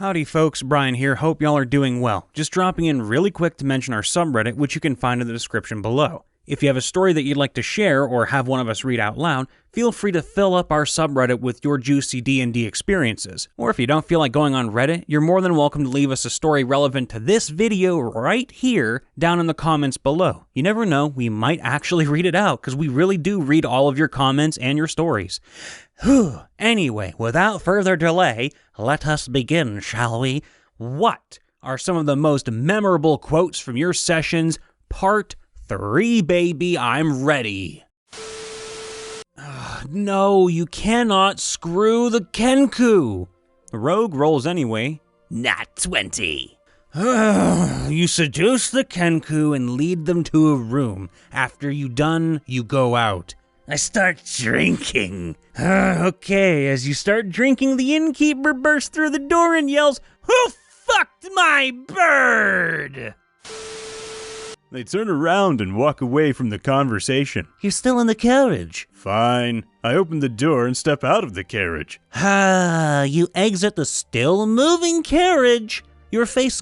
Howdy folks, Brian here, hope y'all are doing well. Just dropping in really quick to mention our subreddit, which you can find in the description below. If you have a story that you'd like to share or have one of us read out loud, feel free to fill up our subreddit with your juicy D&D experiences. Or if you don't feel like going on Reddit, you're more than welcome to leave us a story relevant to this video right here down in the comments below. You never know, we might actually read it out, because we really do read all of your comments and your stories. Whew. Anyway, without further delay, let us begin, shall we? What are some of the most memorable quotes from your sessions? Part 3, baby, I'm ready. No, you cannot screw the Kenku. The rogue rolls anyway. Nat 20. You seduce the Kenku and lead them to a room. After you done, you go out. I start drinking. Okay, as you start drinking, the innkeeper bursts through the door and yells, "Who fucked my bird?" They turn around and walk away from the conversation. You're still in the carriage. Fine. I open the door and step out of the carriage. You exit the still moving carriage. Your face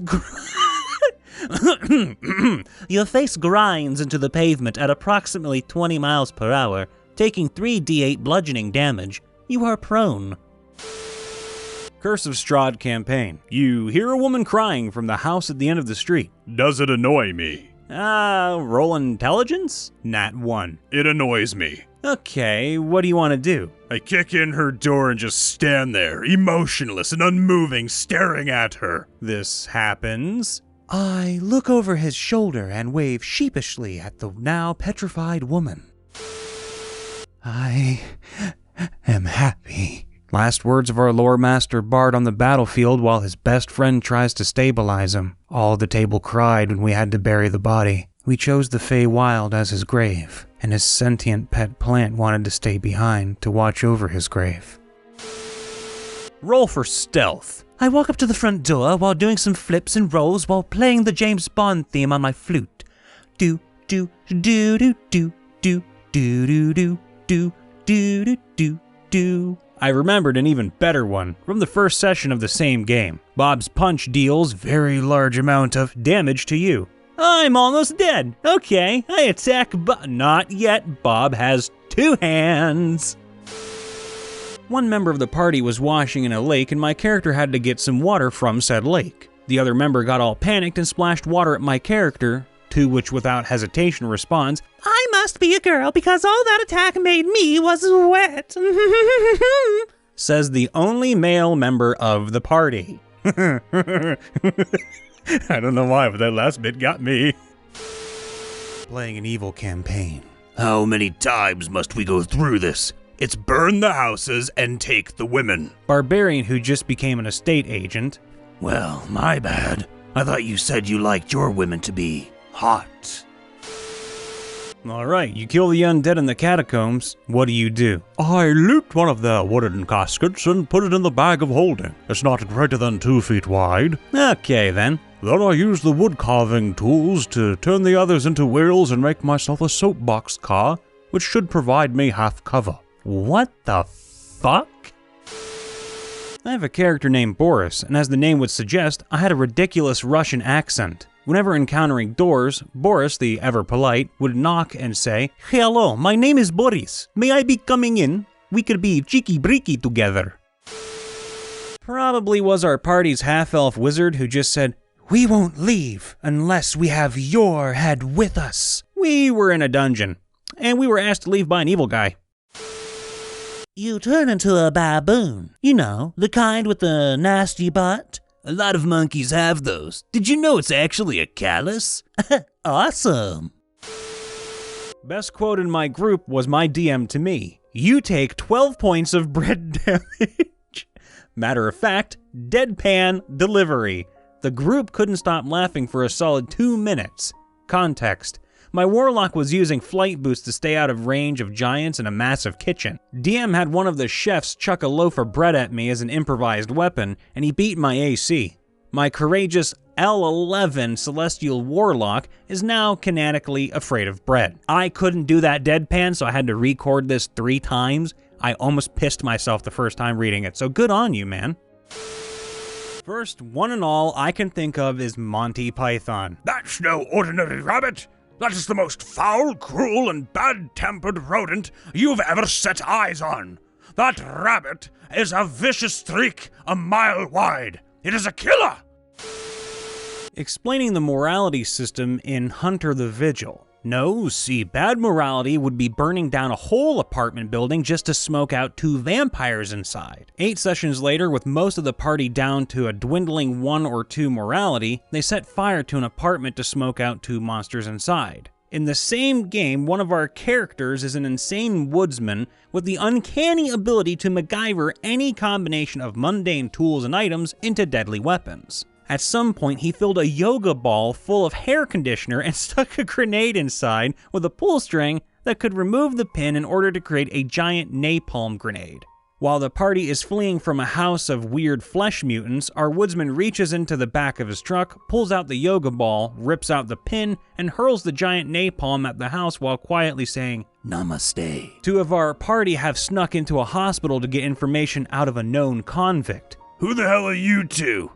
Your face grinds into the pavement at approximately 20 miles per hour, taking 3d8 bludgeoning damage. You are prone. Curse of Strahd campaign. You hear a woman crying from the house at the end of the street. Does it annoy me? Roll intelligence? Nat 1. It annoys me. Okay, what do you want to do? I kick in her door and just stand there, emotionless and unmoving, staring at her. This happens. I look over his shoulder and wave sheepishly at the now petrified woman. I am happy. Last words of our lore master Bard on the battlefield while his best friend tries to stabilize him. All the table cried when we had to bury the body. We chose the Feywild as his grave, and his sentient pet plant wanted to stay behind to watch over his grave. Roll for stealth. I walk up to the front door while doing some flips and rolls while playing the James Bond theme on my flute. Do do do do do do do do do do do do do. I remembered an even better one from the first session of the same game. Bob's punch deals very large amount of damage to you. I'm almost dead. Okay, I attack not yet. Bob has 2 hands. One member of the party was washing in a lake and my character had to get some water from said lake. The other member got all panicked and splashed water at my character, to which without hesitation responds, I must be a girl because all that attack made me was wet. Says the only male member of the party. I don't know why, but that last bit got me. Playing an evil campaign. How many times must we go through this? It's burn the houses and take the women. Barbarian who just became an estate agent. Well, my bad. I thought you said you liked your women to be hot. Alright, you kill the undead in the catacombs. What do? I loot one of their wooden caskets and put it in the bag of holding. It's not greater than 2 feet wide. Okay then. Then I use the wood carving tools to turn the others into wheels and make myself a soapbox car, which should provide me half cover. What the fuck? I have a character named Boris, and as the name would suggest, I had a ridiculous Russian accent. Whenever encountering doors, Boris, the ever-polite, would knock and say, Hello, my name is Boris. May I be coming in? We could be cheeky-breaky together. Probably was our party's half-elf wizard who just said, We won't leave unless we have your head with us. We were in a dungeon, and we were asked to leave by an evil guy. You turn into a baboon. You know, the kind with the nasty butt. A lot of monkeys have those. Did you know it's actually a callus? Awesome. Best quote in my group was my DM to me. You take 12 points of bread damage. Matter of fact, deadpan delivery. The group couldn't stop laughing for a solid 2 minutes. Context. My warlock was using flight boost to stay out of range of giants in a massive kitchen. DM had one of the chefs chuck a loaf of bread at me as an improvised weapon, and he beat my AC. My courageous L11 Celestial Warlock is now canonically afraid of bread. I couldn't do that deadpan, so I had to record this 3 times. I almost pissed myself the first time reading it, so good on you, man. First one and all I can think of is Monty Python. That's no ordinary rabbit. That is the most foul, cruel, and bad-tempered rodent you've ever set eyes on. That rabbit is a vicious streak a mile wide. It is a killer! Explaining the morality system in Hunter the Vigil. No, see, bad morality would be burning down a whole apartment building just to smoke out 2 vampires inside. 8 sessions later, with most of the party down to a dwindling 1 or 2 morality, they set fire to an apartment to smoke out 2 monsters inside. In the same game, one of our characters is an insane woodsman with the uncanny ability to MacGyver any combination of mundane tools and items into deadly weapons. At some point, he filled a yoga ball full of hair conditioner and stuck a grenade inside with a pull string that could remove the pin in order to create a giant napalm grenade. While the party is fleeing from a house of weird flesh mutants, our woodsman reaches into the back of his truck, pulls out the yoga ball, rips out the pin, and hurls the giant napalm at the house while quietly saying, "Namaste." 2 of our party have snuck into a hospital to get information out of a known convict. Who the hell are you 2?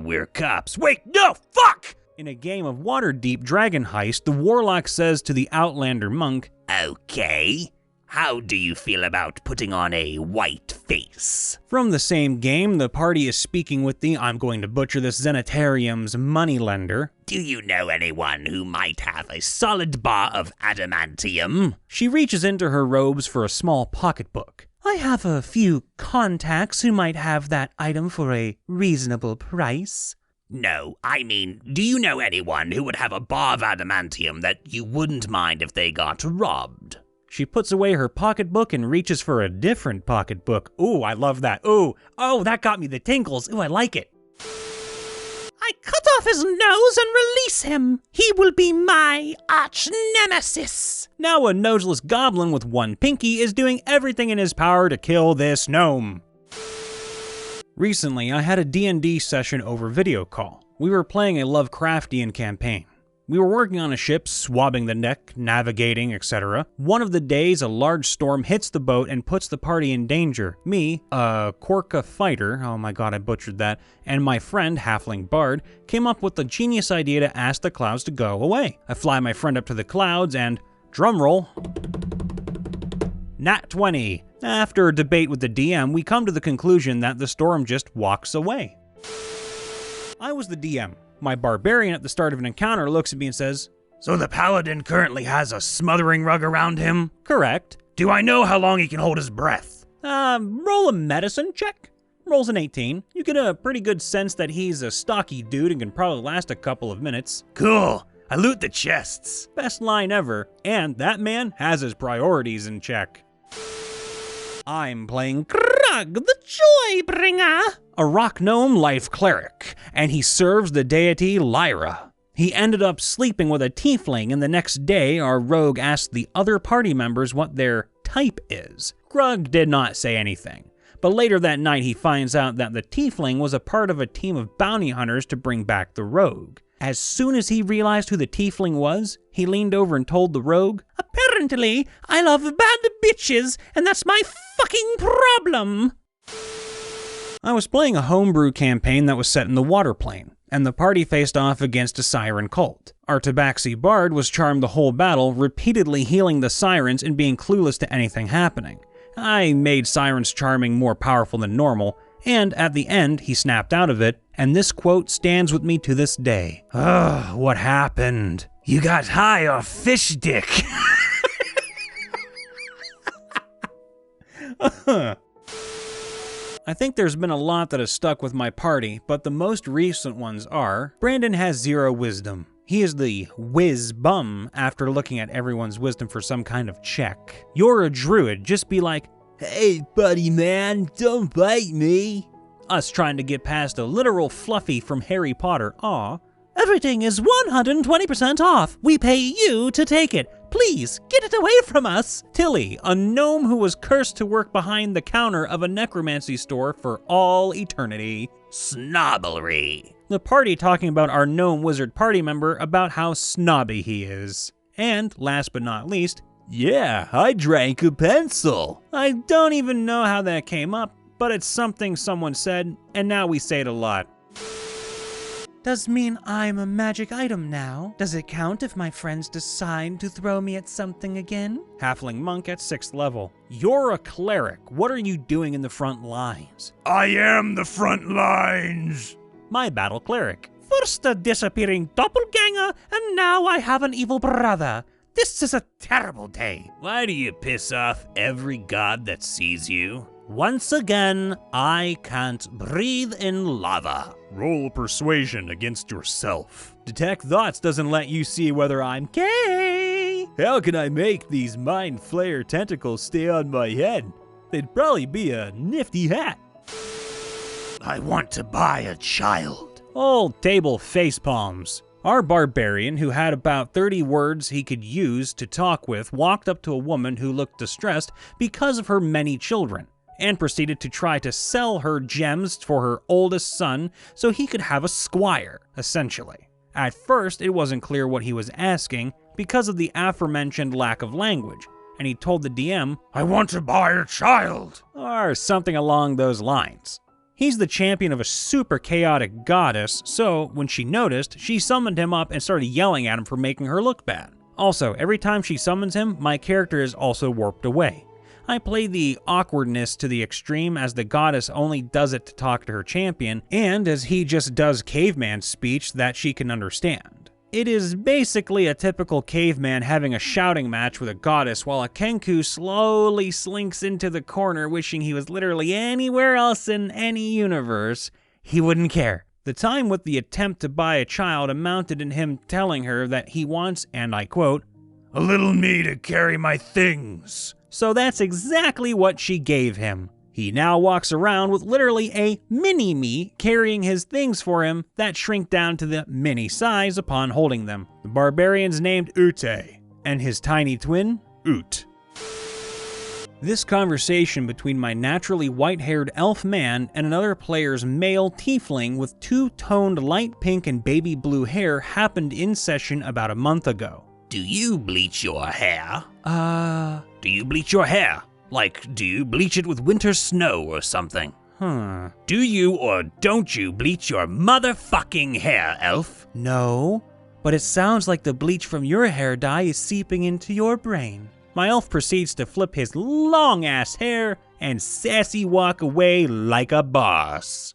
We're cops. Wait, no, fuck! In a game of Waterdeep Dragon Heist, the warlock says to the Outlander monk, "Okay, how do you feel about putting on a white face?" From the same game, the party is speaking with the, I'm going to butcher this, Zenitarium's moneylender. "Do you know anyone who might have a solid bar of adamantium?" She reaches into her robes for a small pocketbook. I have a few contacts who might have that item for a reasonable price. "No, I mean, do you know anyone who would have a bar of adamantium that you wouldn't mind if they got robbed?" She puts away her pocketbook and reaches for a different pocketbook. Ooh, I love that. Ooh, oh, that got me the tingles. Ooh, I like it. I cut off his nose and release him. He will be my arch-nemesis. Now a noseless goblin with 1 pinky is doing everything in his power to kill this gnome. Recently, I had a D&D session over video call. We were playing a Lovecraftian campaign. We were working on a ship, swabbing the deck, navigating, etc. One of the days, a large storm hits the boat and puts the party in danger. Me, a Quirka fighter, oh my god, I butchered that, and my friend, Halfling Bard, came up with the genius idea to ask the clouds to go away. I fly my friend up to the clouds and, drumroll, Nat 20. After a debate with the DM, we come to the conclusion that the storm just walks away. I was the DM. My barbarian at the start of an encounter looks at me and says, "So the paladin currently has a smothering rug around him?" "Correct." "Do I know how long he can hold his breath?" Roll a medicine check." Rolls an 18. You get a pretty good sense that he's a stocky dude and can probably last a couple of minutes. "Cool. I loot the chests." Best line ever, and that man has his priorities in check. I'm playing Krug, the Joybringer, a rock gnome life cleric, and he serves the deity Lyra. He ended up sleeping with a tiefling, and the next day our rogue asked the other party members what their type is. Krug did not say anything, but later that night he finds out that the tiefling was a part of a team of bounty hunters to bring back the rogue. As soon as he realized who the tiefling was, he leaned over and told the rogue, "Apparently, I love bad bitches, and that's my fucking problem." I was playing a homebrew campaign that was set in the water plane, and the party faced off against a siren cult. Our Tabaxi bard was charmed the whole battle, repeatedly healing the sirens and being clueless to anything happening. I made Siren's charming more powerful than normal, and at the end, he snapped out of it, and this quote stands with me to this day. Ugh, what happened? You got high off fish dick. I think there's been a lot that has stuck with my party, but the most recent ones are, Brandon has 0 wisdom. He is the whiz bum after looking at everyone's wisdom for some kind of check. You're a druid, just be like, "Hey buddy man, don't bite me." Us trying to get past a literal Fluffy from Harry Potter, aw. Everything is 120% off. We pay you to take it. Please, get it away from us. Tilly, a gnome who was cursed to work behind the counter of a necromancy store for all eternity. Snobblery. The party talking about our gnome wizard party member about how snobby he is. And last but not least, yeah, I drank a pencil. I don't even know how that came up. but it's something someone said, and now we say it a lot. Does mean I'm a magic item now? Does it count if my friends decide to throw me at something again? Halfling monk at 6th level. You're a cleric. What are you doing in the front lines? I am the front lines. My battle cleric. First a disappearing doppelganger, and now I have an evil brother. This is a terrible day. Why do you piss off every god that sees you? Once again, I can't breathe in lava. Roll persuasion against yourself. Detect thoughts doesn't let you see whether I'm gay. How can I make these mind flayer tentacles stay on my head? They'd probably be a nifty hat. I want to buy a child. Old table facepalms. Our barbarian, who had about 30 words he could use to talk with, walked up to a woman who looked distressed because of her many children, and proceeded to try to sell her gems for her oldest son so he could have a squire, essentially. At first, it wasn't clear what he was asking because of the aforementioned lack of language, and he told the DM, I want to buy a child, or something along those lines. He's the champion of a super chaotic goddess, so when she noticed, she summoned him up and started yelling at him for making her look bad. Also, every time she summons him, my character is also warped away. I play the awkwardness to the extreme as the goddess only does it to talk to her champion, and as he just does caveman speech that she can understand. It is basically a typical caveman having a shouting match with a goddess while a Kenku slowly slinks into the corner wishing he was literally anywhere else in any universe. He wouldn't care. The time with the attempt to buy a child amounted in him telling her that he wants, and I quote, a little me to carry my things. So that's exactly what she gave him. He now walks around with literally a mini-me carrying his things for him that shrink down to the mini size upon holding them. The barbarian's named Ute, and his tiny twin, Oot. This conversation between my naturally white-haired elf man and another player's male tiefling with two-toned light pink and baby blue hair happened in session about a month ago. Do you bleach your hair? Do you bleach your hair? Like, do you bleach it with winter snow or something? Do you or don't you bleach your motherfucking hair, elf? No, but it sounds like the bleach from your hair dye is seeping into your brain. My elf proceeds to flip his long-ass hair and sassy walk away like a boss.